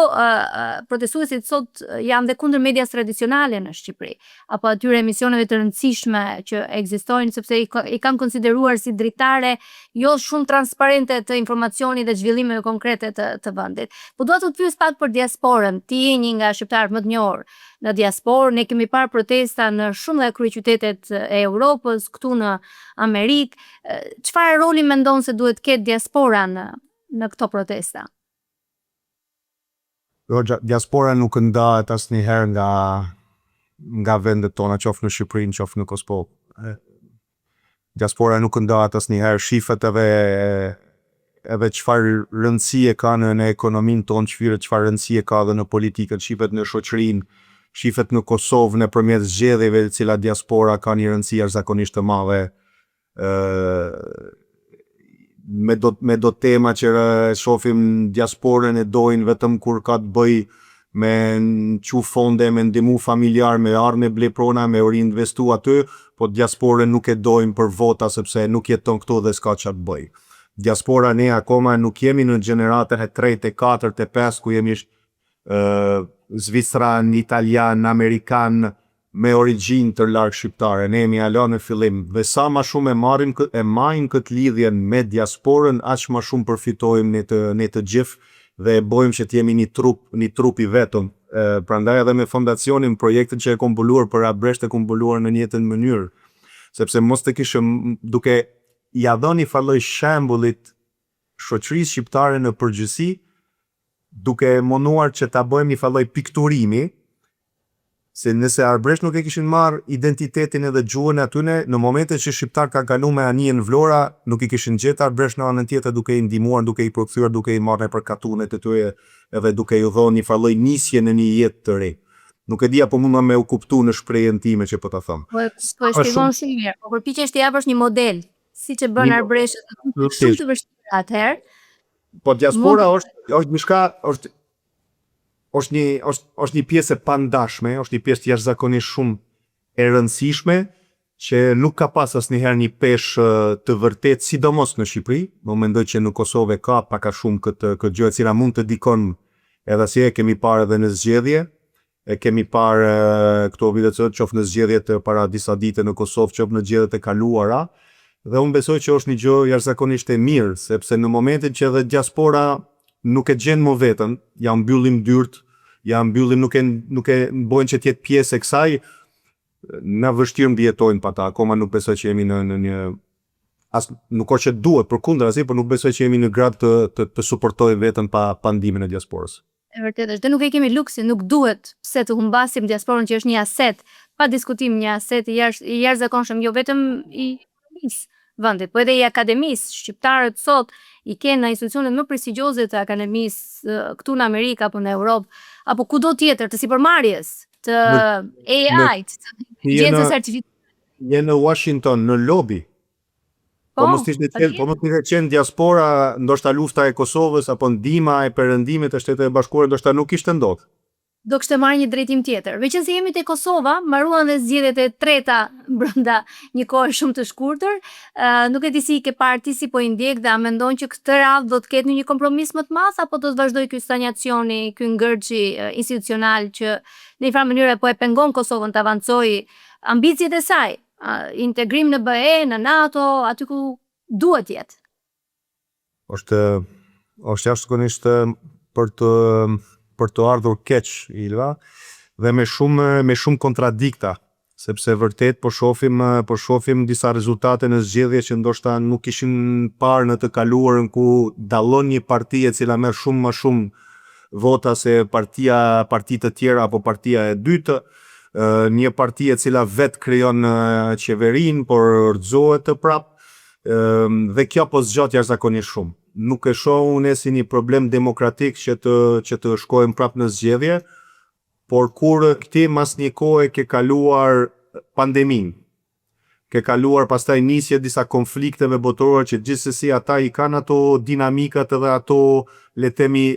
protestuesit sot janë dhe kundër medias tradicionale në Shqipëri, apo atyre emisioneve të rëndësishme që ekzistojnë, sepse i kanë konsideruar si dritare jo shumë transparente të informacionit dhe zhvillimeve konkrete të vendit. Po dua të pyes pak për diasporën. Ti je një nga shqiptarët më të njohur në diasporë, ne kemi parë protesta në shumë nga kryeqytetet e Europës, këtu në Amerikë. Çfarë roli mendon se duhet ketë diaspora në këto protesta? Diaspora nuk ndahet asnjëherë nga vendet tona, qoftë në Shqipëri, qoftë në Kosovë. Diaspora nuk ndahet asnjëherë, shifet edhe çfarë rëndësie ka në ekonominë tonë, çfarë rëndësie ka edhe në politikën, shifet në shoqërinë, shifet në Kosovë nëpërmjet zgjedhjeve, të cilat diaspora ka një rëndësi jashtëzakonisht të madhe. Me do tema që shohim diasporën e dojnë vetëm kur ka të bëj me çu fonde, me ndihmu familjar, me armë bleprona, me u reinvestu aty, po diasporën nuk e dojnë për vota sepse nuk jeton këtu dhe s'ka çfarë të bëj. Diaspora ne akoma nuk jemi në gjeneratën e 3, e 4, e 5 ku jemi Zvicran, Italian, Amerikan me origjinë të largë shqiptare. Ne jemi ala në fillim dhe sa më shumë e marrim këtë lidhjen me diasporën, aq më shumë përfitojmë ne të gjithë dhe e bojmë që të jemi një trup i vetëm. Prandaj edhe me fondacionin, projektin që e kom mbuluar për Abresht e kom mbuluar në një njëjtën mënyrë, sepse mos të kishëm duke ja dhënë një farë shembullit shoqërisë shqiptare në përgjithësi, duke munduar që ta bëjmë një farë pikturimi, se nëse Arbresht nuk e kishin marrë identitetin edhe gjuhën atyne, në momentet që shqiptar ka kalu me anije në Vlora, nuk i kishin gjetë Arbresht në anën tjetër duke i ndihmuar, duke i përkthyer, duke i marrë për katunet e tyre edhe duke i dhënë një farë nisje në një jetë të re. Nuk e di apo mund me u kuptu në shprehjen time që po ta them. Po e shpjegon shumë mirë. Po përpiqesh të japësh një model, siç e bën Arbresht, shumë të vështirë atëherë. Po diaspora është diçka, është një pjesë e pandashme, është një pjesë jashtëzakonisht shumë e rëndësishme që nuk ka pas asnjëherë një peshë të vërtetë, sidomos në Shqipëri. Më mendoj që në Kosovë ka pak a shumë këtë gjë e cila mund të dikon edhe si e kemi parë edhe në zgjedhje. e kemi parë këto vitet qoftë në zgjedhjet para disa dite në Kosovë, qoftë në zgjedhjet e kaluara, dhe unë besoj që është një gjë jashtëzakonisht e mirë, sepse në momentin që edhe diaspora nuk e gjen më veten, ja mbyllim dyrt, ja mbyllim nuk e bojnë që të jetë pjesë e kësaj, na vështirë mbijetojnë pa ta. Akoma nuk besoj që jemi në një nuk është që duhet, përkundrazi, por nuk besoj që jemi në grad të suportojë veten pa ndihmën e diasporës. E vërtetë është, dhe nuk e kemi luksin, nuk duhet pse të humbasim diasporën që është një aset, pa diskutim një aset i jashtëzakonshëm, jo vetëm i vendit, po edhe i akademisë. Shqiptarët sot i kenë në institucionet më prestigjioze të akademisë këtu në Amerikë apo në Europë, apo kudo tjetër, të sipërmarrjes, të AI-t, të gjencës artificiale. Je në Washington, në lobby. Po mos ishte qenë diaspora, ndoshta lufta e Kosovës apo ndihma e perëndimit të Shtetit Bashkuar, ndoshta nuk kishte ndodhur. Do kishte marrë një drejtim tjetër. Veçanse jemi te Kosova, mbaruan dhe zgjedhjet e treta brenda një kohe shumë të shkurtër. Nuk e di si i ke parë ti, si po i ndjek, dhe a mendon që këtë radhë do të ketë një kompromis më të madh, apo do të vazhdojë ky stagnacioni, ky ngërçi institucional që në një farë mënyrë po e pengon Kosovën të avancojë ambicjet e saj, integrim në BE, në NATO, aty ku duhet jetë. Është jashtëzakonisht për të ardhur keq, Ilva, dhe me shumë kontradikta, sepse vërtet po shohim disa rezultate në zgjedhje që ndoshta nuk ishin parë në të kaluarën, ku dallon një parti e cila merr shumë më shumë vota se parti të tjera apo partia e dytë, një parti e cila vetë krijon qeverinë, por rrëzohet prap, dhe kjo po zgjat jashtëzakonisht shumë. Nuk e shoh unë si një problem demokratik që të shkojmë prap në zgjedhje, por kur këti mas një kohë ke kaluar pandemin, ke kaluar pastaj nisje disa konflikteve botërore që gjithsesi ata i kanë ato dinamikat edhe ato, le të themi,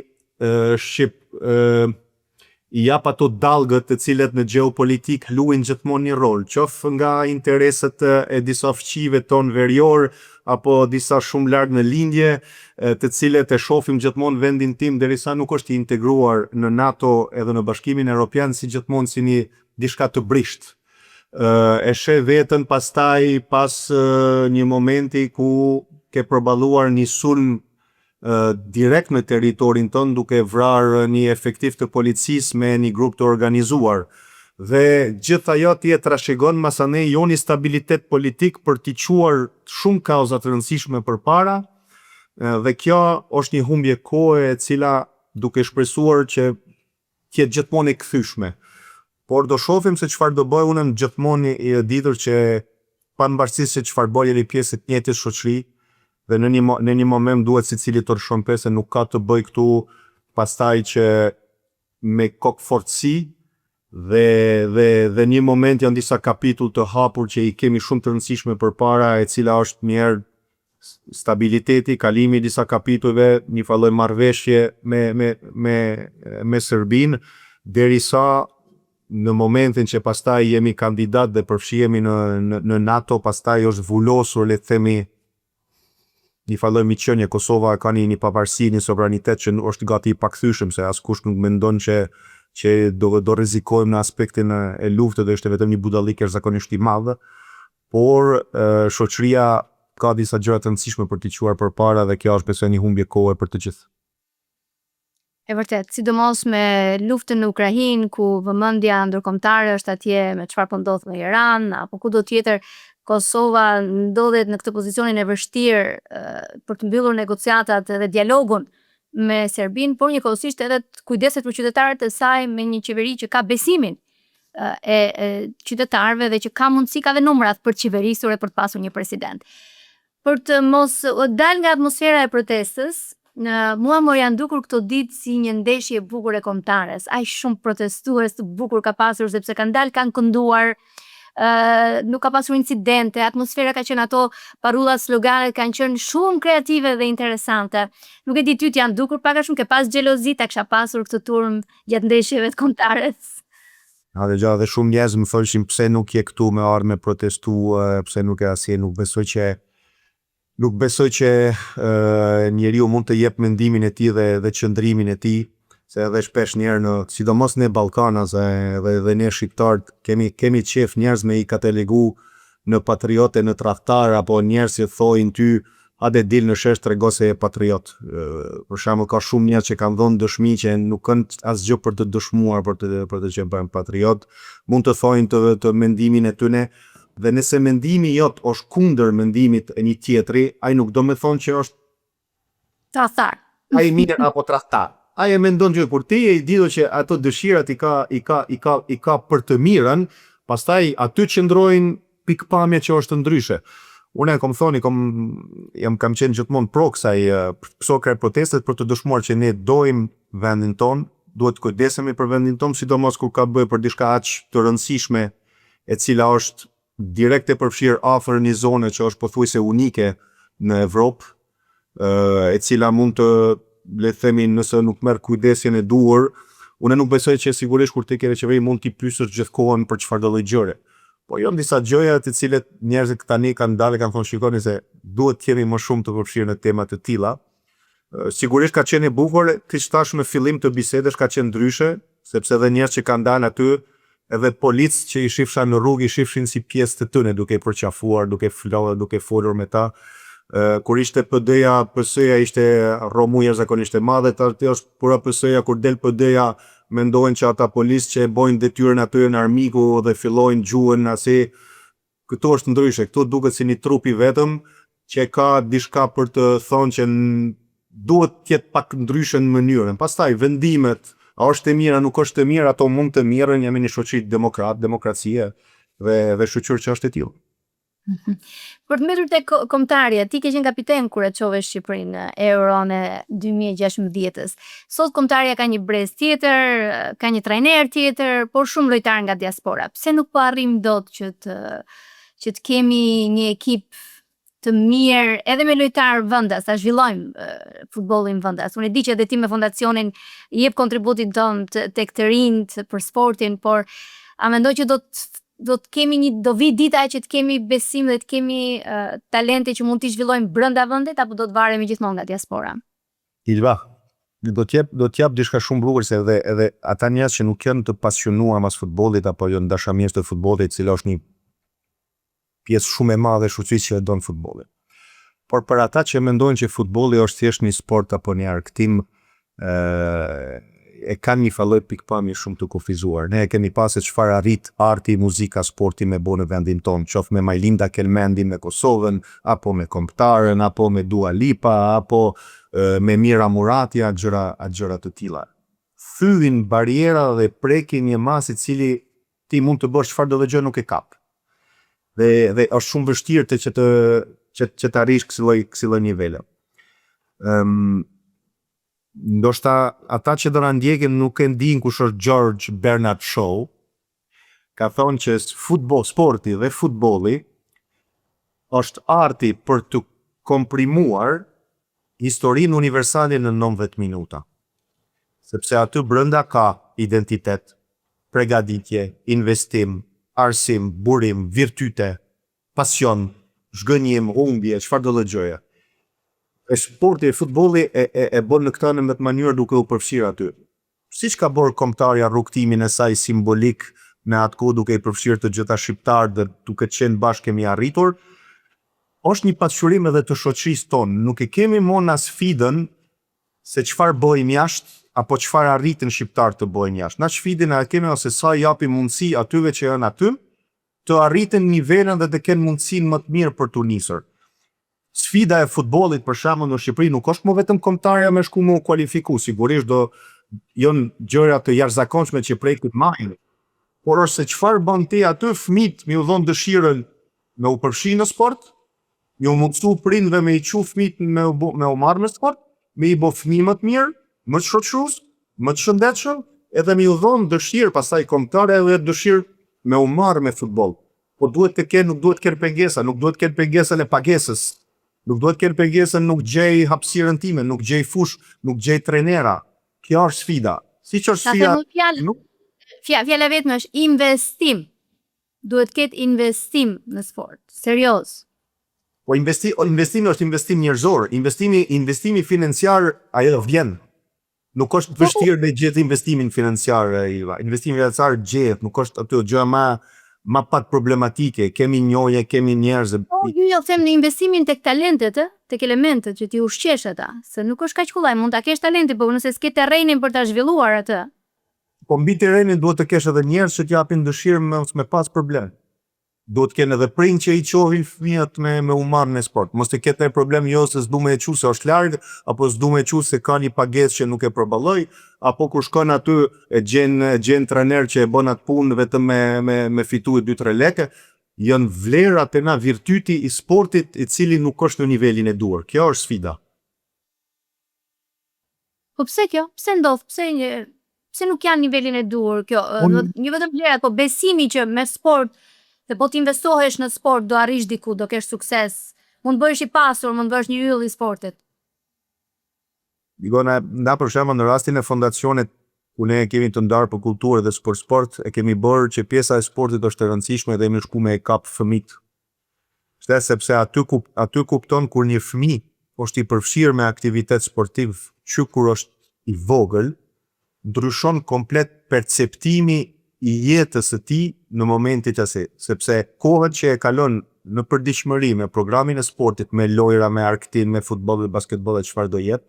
i jap ato dallgët të cilët në gjeopolitik luajnë gjithmonë një rol, qoftë nga intereset e disa fqive ton verior, apo disa shumë larg në lindje, të cilët e shohim gjithmonë vendin tim derisa nuk është i integruar në NATO edhe në Bashkimin Evropian si gjithmonë si një diçka të brisht. E sheh veten pastaj pas një momenti ku ke përballuar një sulm direkt në territorin tonë, duke vrarë një efektiv të policisë me një grup të organizuar. Dhe gjithë ajo ti e trashëgon masane jo një stabilitet politik për t'i quar shumë kauza të rëndësishme përpara, dhe kjo është një humbje kohe e cila duke shpresuar që t'jetë gjithmonë e kthyeshme. Por do shohim se çfarë do bëj. Unë gjithmonë i ditur që pavarësisht se çfarë bëj jeni pjesë të njëjtës shoqëri, dhe në një moment duhet secili të rshon pesë, nuk ka të bëj këtu pastaj që me kokë fortësi, dhe një moment janë disa kapitull të hapur që i kemi shumë të rëndësishme përpara, e cila është njerë stabiliteti, kalimi disa kapitujve, një falloj marrëveshje me Serbinë, derisa në momentin që pastaj jemi kandidat dhe përfshihemi në NATO, pastaj është vullosur, le të themi, një falloj miqënie, Kosova ka një pavarësi, një sovranitet që është gati i pakthyeshëm, se askush nuk mendon që do rrezikojmë në aspektin e luftës, dhe është vetëm një budallik jashtëzakonisht i madh, por shoqëria ka disa gjëra të rëndësishme për t'i quar përpara, dhe kjo është besoj një humbje kohe për të gjithë. E vërtet, sidomos me luftën në Ukrainë, ku vëmendja ndërkombëtare është atje me çfarë po ndodh në Iran apo kudo tjetër, Kosova ndodhet në këtë pozicionin e vështirë për të mbyllur negociatat dhe dialogun me Serbinë, por njëkohësisht edhe kujdeset për qytetarët e saj me një qeveri që ka besimin e qytetarëve dhe që ka mundësi, ka dhe numrat për të qeverisur e për të pasur një president. Për të mos dal nga atmosfera e protestës, mua më janë dukur këto ditë si një ndeshje e bukur e kombëtares. Aq shumë protestues të bukur ka pasur, sepse kanë dalë, kanë kënduar, nuk ka pasur incidente, atmosfera ka qenë ato parullat, sloganet kanë qenë shumë kreative dhe interesante. Nuk e di ty t'janë dukur pak a shumë, ke pas xhelozi, ta kisha pasur këtë turm gjatë ndeshjeve të kombëtares. Dhe shumë njerëz më thoshin pse nuk je këtu me armë protestu, pse nuk e asje, nuk besoj që njeriu mund të jep mendimin e tij dhe qëndrimin e tij. se edhe shpesh njerë sidomos ne Ballkanas dhe ne shqiptarët kemi qef njerëz me I kategorizu në patriote, në tradhtar, apo njerëz që thojnë ty hajde dil në shesh trego se je patriot. Për shembull ka shumë njerëz që kanë dhënë dëshmi që nuk kanë asgjë për të dëshmuar për të qenë bëhen patriot, mund të thojnë të mendimin e tyre, dhe nëse mendimi jot është kundër mendimit e një tjetri, ai nuk do me thonë që është Tradhtar. ai mirë apo tradhtar. Ai e mendon që kur ti e I ditur që ato dëshirat I ka për të mirën, pastaj aty qëndrojnë pikpamje që është ndryshe. Unë kam thoni, kam qenë gjithmonë pro kësaj protestet për të dëshmuar që ne dojmë vendin ton, duhet të kujdesemi për vendin ton, sidomos kur ka bëj për diçka aq të rëndësishme, e cila është direkt e përfshirë afër një zone që është pothuajse unike në Evropë, e cila mund të, le të themi, nëse nuk merr kujdesin e duhur, unë nuk besoj që sigurisht kur ti ke qeveri mund t'i pyesësh gjithkohën për çfarë do lloj gjëre. Po jo disa gjëra të cilet njerëzit tani kanë dalë kanë thonë shikoni se duhet të jemi më shumë të përfshirë në tema të tilla. Sigurisht ka qenë e bukur, siç thash në fillim të bisedës ka qenë ndryshe, sepse edhe njerëz që kanë dalë aty, edhe policë që I shifsha në rrugë I shifshin si pjesë të tyre, duke I përqafuar, duke florë, duke folur me ta. Kur ishte PD-ja, PS-ja ishte rromu jashtëzakonisht e madhe, tani është pura PS-ja, kur del PD-ja mendojnë që ata policë që e bojnë detyrën aty në armiku dhe fillojnë gjuhën asi, këtu është ndryshe, këtu duket si një trup I vetëm që ka diçka për të thonë që duhet të jetë pak ndryshe në mënyrën. Pastaj vendimet, a është e mira, nuk është e mira, ato mund të mirën, jemi një shoqëri demokracie dhe shoqëror që është e tillë. Për të mbetur tek kombëtarja, ti ke qenë kapiten kur e çove Shqipërinë në Euron e 2016-s. Sot kombëtarja ka një brez tjetër, ka një trajner tjetër, por shumë lojtar nga diaspora. Pse nuk po arrim dot që të kemi një ekip të mirë edhe me lojtar vendas, ta zhvillojmë futbollin vendas. Unë e di që edhe ti me fondacionin I jep kontributin ton tek të rinjt për sportin, por a mendoj që do të kemi do vi dita që të kemi besim dhe të kemi talente që mund t'i zhvillojmë brenda vendit, apo do të varemi gjithmonë nga diaspora? Ilva, do t'jap diçka shumë bukur se edhe ata njerëz që nuk janë të pasionuar mas futbollit apo jo dashamirës të futbollit, cila është një pjesë shumë e madhe e shoqërisë që e don futbollin. Por për ata që mendojnë që futbolli është thjesht një sport apo një argëtim, e kanë një falloj pikpamje shumë të kufizuar. Ne e kemi pasur çfarë arrit arti, muzika, sporti me bo në vendin tonë, qoftë me Majlinda Kelmendi me Kosovën, apo me Kombëtarën, apo me Dua Lipa, apo me Mira Murati, atë gjëra të tilla. Thyen bariera dhe prekin një masë I cili ti mund të bësh çfarë do të gjë nuk e kap. Dhe është shumë vështirë që të arrish kësaj lloj nivele. Ndoshta ata që do na ndjekin nuk e ndin kush është George Bernard Shaw, ka thonë që sporti dhe futbolli është arti për të komprimuar historinë universale në 90 minuta. Sepse aty brenda ka identitet, pregaditje, investim, arsim, burim, virtyte, pasion, zhgënjim, humbje, çfarë do lloj gjëje. E sporti e futbolli e bën në këtë në mënyrë duke u përfshirë aty. Siç ka bërë kombëtarja rrugtimin e saj simbolik me atë kohë duke I përfshirë të gjitha shqiptarët dhe duke qenë bashkë kemi arritur, është një pasqyrim edhe të shoqërisë tonë. Nuk e kemi më na sfidën se çfarë bëjmë jashtë apo çfarë arritën shqiptarët të bëjnë jashtë. Na sfidën e kemi ose sa japim mundësi atyve që janë aty të arritën nivelin dhe të kenë mundësinë më të mirë për të nisur. Sfida e futbollit për shembull në Shqipëri nuk është më vetëm kombëtarja me shku më kualifiku, sigurisht do janë gjëra të jashtëzakonshme që prekut majnë. Por është se çfarë bën ti aty fëmijët më u dhon dëshirën me u përfshi në sport, më u mundsu prindve me I çu fëmijët me u marrë në sport, me I bë fëmijë më të mirë, më të shoqërues, më të shëndetshëm, edhe më u dhon dëshirë pastaj kombëtare edhe dëshirë me u marrë me futboll. Po duhet të kenë, nuk duhet të kenë pengesa, nuk duhet të kenë pengesën e pagesës. Nuk duhet të kenë pengesën, nuk gjej hapësirën time, nuk gjej fush, nuk gjej trajnera. Kjo është sfida. Siç është sfida. Fjala vetëm është investim. Duhet ketë investim në sport. Serioz. Po investimi është investim njerëzor. Investimi financiar ajo vjen. Nuk është vështirë me gjetë investimin financiar, Iva. Investimin financiar gjetë, nuk është aty gjëja ma pak problematike. Kemi njohje, kemi njerëz. Po, ju them në investimin tek talentet, tek elementet që ti ushqesh ata, se nuk është kaq kollaj, mund ta kesh talentin, por nëse s'ke terrenin për ta zhvilluar atë. Po mbi terrenin duhet të kesh edhe njerëz që t'japin dëshirë me pas problem. Duhet të kenë edhe prindë që i qohin fëmijët me u marrë në sport. Mos të ketë një problem jo se s'du me e qu se është largë, apo s'du me e qu se ka një pagesë që nuk e përballoj, apo kur shkon aty e gjen trener që e bën atë punë vetëm me fitu 2-3 lekë. Janë vlerat e na, virtyti i sportit i cili nuk është në nivelin e duhur. Kjo është sfida. Po pse kjo? Pse ndodh? Pse nuk janë nivelin e duhur kjo? Një vetëm vlerat, po besimi që me sport dhe po t'investohesh në sport do arrish diku, do kesh sukses. Mund bëhesh i pasur, mund bëhesh një yll i sportit. Na për shembull në rastin e fondacionit ku ne kemi të ndarë për kulturë dhe për sport, e kemi bërë që pjesa e sportit është e rëndësishme dhe jemi shku me e kap fëmijët. Sepse aty kupton kur një fëmijë është i përfshirë me aktivitet sportiv që kur është i vogël, ndryshon komplet perceptimi i jetës së tij në momentin sepse kohët që e kalon në përditshmëri me programin e sportit, me lojra, me arktin, me futboll dhe basketboll e çfarë do jetë,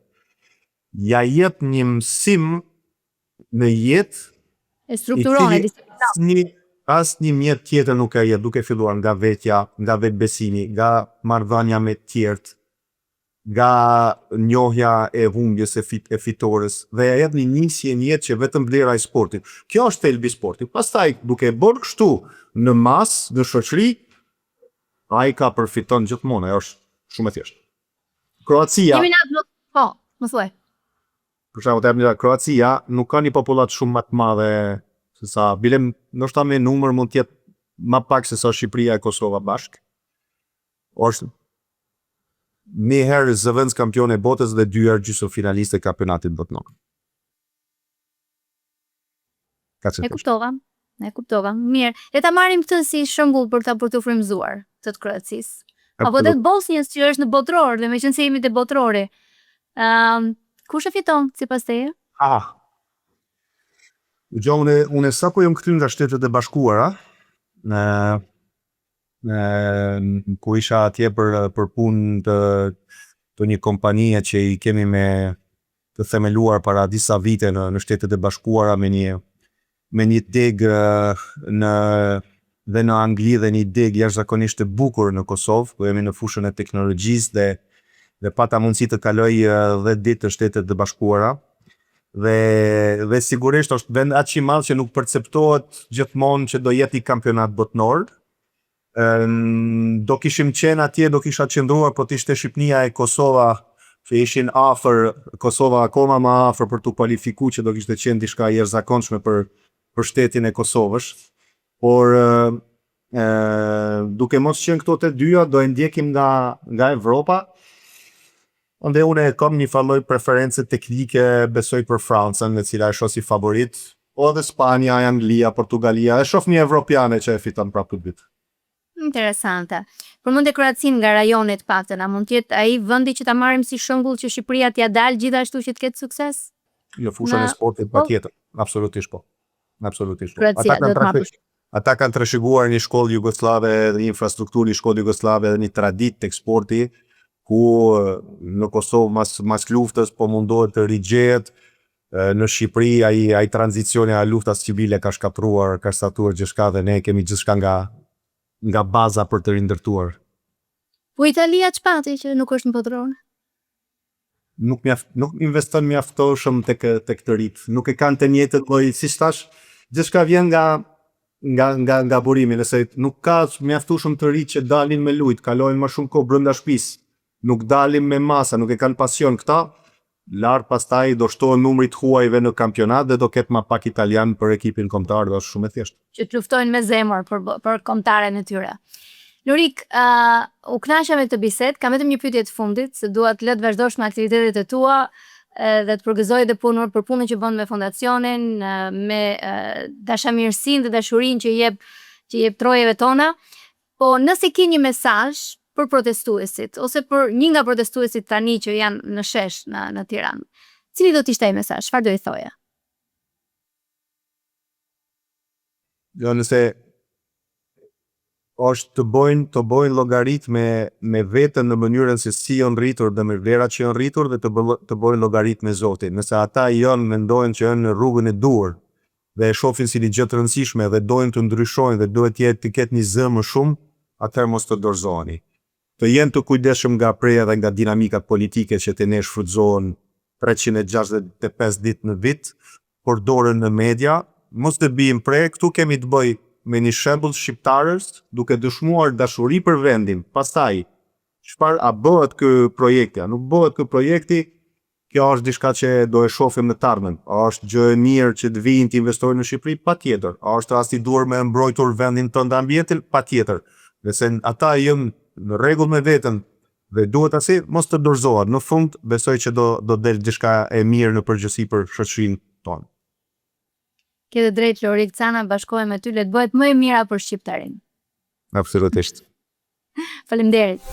ja jep një mësim në jetë e strukturon e disiplinon. Asnjë mjet tjetër nuk e jep, duke filluar nga vetja, nga vetbesimi, nga marrëdhënia me të tjerët, nga njohja e humbjes e fitores, dhe ja jep një nisje në jetë që vetëm vlera e sportit. Kjo është thelbi i sportit. Pastaj duke bërë kështu në masë, në shoqëri, ai ka përfiton gjithmonë, ajo është shumë e thjeshtë. Kroacia, po, më thuaj. për shembull, Kroacia nuk ka një popullat shumë më të madhe se sa, bilem ndoshta me numër mund të jetë më pak se sa Shqipëria e Kosova bashkë. Është një herë zëvendës kampion e botës dhe 2 herë gjysmëfinaliste e kampionatit botëror. E kuptova. Mirë. Le ta marrim këtë si shembull për të frymëzuar të Kroacisë. Apo të Bosnjës që është në botëror dhe meqense jemi te botërori. Kush e fiton sipas teje? Unë sapo jam kthyer nga Shtetet e Bashkuara, ku isha atje për punë të një kompanie që i kemi të themeluar para disa vite në Shtetet e Bashkuara me një deg dhe në Angli dhe një deg jashtëzakonisht të bukur në Kosovë, ku jemi në fushën e teknologjisë dhe pata mundësi të kaloj 10 ditë të Shtetet e Bashkuara. Dhe sigurisht është vend aq i madh që nuk perceptohet gjithmonë që do jetë i kampionat botëror. Do kishim qenë atje, do kisha qëndruar, po t'ishte Shqipnia e Kosova që ishin afër, Kosova akoma më afër për t'u kualifikuar që do kishte qenë diçka e jashtëzakonshme për shtetin e Kosovës. Por duke mos qenë këto të dyja, do e ndjekim nga Evropa. Ande unë kam një falloj preferencë teknike, besoj për Francën, në cila e shoh si favorit, po edhe Spanja, Anglia, Portugalia, e shoh një evropiane që e fiton prapë këtë vit. Interesante. Përmendë Kroacinë nga rajoni të paktën, a mund të jetë ai vendi që ta marrim si shembull që Shqipëria t'ia dalë gjithashtu që të ketë sukses? Jo, fushën e sportit patjetër, absolutisht po. Absolutisht po. Ata kanë trashëguar një shkollë jugoslave, një infrastrukturë një shkollë jugoslave dhe një traditë tek sporti, ku në Kosovë mas luftës po mundohet të rigjehet, në Shqipëri ai tranzicioni a luftës civile ka shkatruar, ka statuar gjithçka dhe ne kemi gjithçka nga baza për të rindërtuar. Po Italia ç'pati që nuk është në botëror? Nuk investon mjaftoshëm tek të rit. Nuk e kanë të njëjtën lloj, si thash, gjithçka vjen nga burimi, nëse nuk ka mjaftueshëm të rit që dalin me lujt, kalojnë më shumë kohë brenda shtëpisë. Nuk dalim me masa, nuk e kanë pasion këta, lartë pastaj do shtohen numrit huajve në kampionat dhe do ketë ma pak italian për ekipin kombëtar, dhe është shumë e thjeshtë. Që të luftojnë me zemër për kombëtaren e tyre. Lorik, u kënaqja me këtë bisedë, kam vetëm një pyetje të fundit, se dua të lë të vazhdosh me aktivitetet e tua dhe të përgëzoj dhe për punën që bën me fondacionin, me dashamirësinë dhe dashurinë që jep trojeve tona. Po nëse ke një mesazh për protestuesit, ose për një nga protestuesit tani që janë në shesh në Tiranë, Cili do t'ishte ai mesazh? Çfarë do i thoja? Jo, nëse është të bojnë llogarit me veten në mënyrën se si janë rritur dhe me vlerat që janë rritur dhe të bojnë llogarit me Zotin. Nëse ata mendojnë që janë në rrugën e duhur dhe e shohin si një gjë të rëndësishme dhe dojnë të ndryshojnë dhe duhet të ketë një zë më shumë, atëherë mos të dorëzoheni. Të jenë të kujdesshëm nga preja dhe nga dinamikat politike që të ne shfrytëzohen 365 ditë në vit, përdoren në media, mos të bijmë prej. Këtu kemi të bëj me një shembull shqiptarës duke dëshmuar dashuri për vendin. Pastaj, çfarë a bëhet ky projekti? A nuk bëhet ky projekti? Kjo është diçka që do e shohim në të ardhmen. A është gjë e mirë që të vinë të investojnë në Shqipëri? Patjetër. A është rasti i duhur me mbrojtur vendin tonë dhe ambientin? Patjetër. Nëse ata janë në rregull me veten dhe duhet asi, mos të dorëzohen. Në fund besoj që do del diçka e mirë në përgjithësi për shoqërinë tonë. Ke të drejtë Lorik, Cana, bashkohem me ty, le të bëhet më e mira për shqiptarin. Absolutisht. Faleminderit.